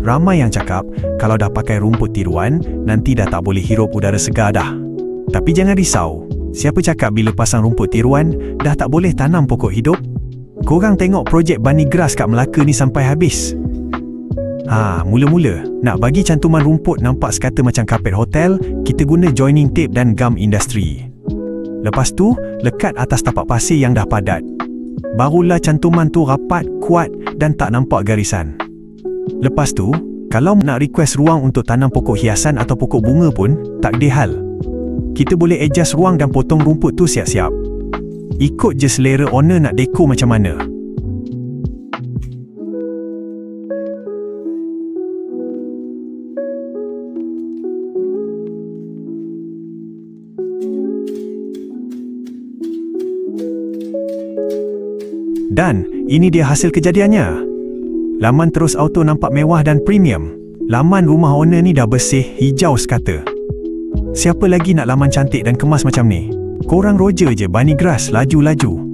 Ramai yang cakap kalau dah pakai rumput tiruan, nanti dah tak boleh hirup udara segar dah. Tapi jangan risau, siapa cakap bila pasang rumput tiruan, dah tak boleh tanam pokok hidup? Korang tengok projek Bunny Grass kat Melaka ni sampai habis. Mula-mula, nak bagi cantuman rumput nampak sekata macam kapet hotel, kita guna joining tape dan gum industri. Lepas tu, lekat atas tapak pasir yang dah padat. Barulah cantuman tu rapat, kuat dan tak nampak garisan. Lepas tu, kalau nak request ruang untuk tanam pokok hiasan atau pokok bunga pun, tak ada hal. Kita boleh adjust ruang dan potong rumput tu siap-siap. Ikut je selera owner nak dekor macam mana. Dan ini dia hasil kejadiannya. Laman Terus Auto nampak mewah dan premium. Laman rumah owner ni dah bersih, hijau sekata. Siapa lagi nak laman cantik dan kemas macam ni? Korang roja je Bunny Grass laju-laju.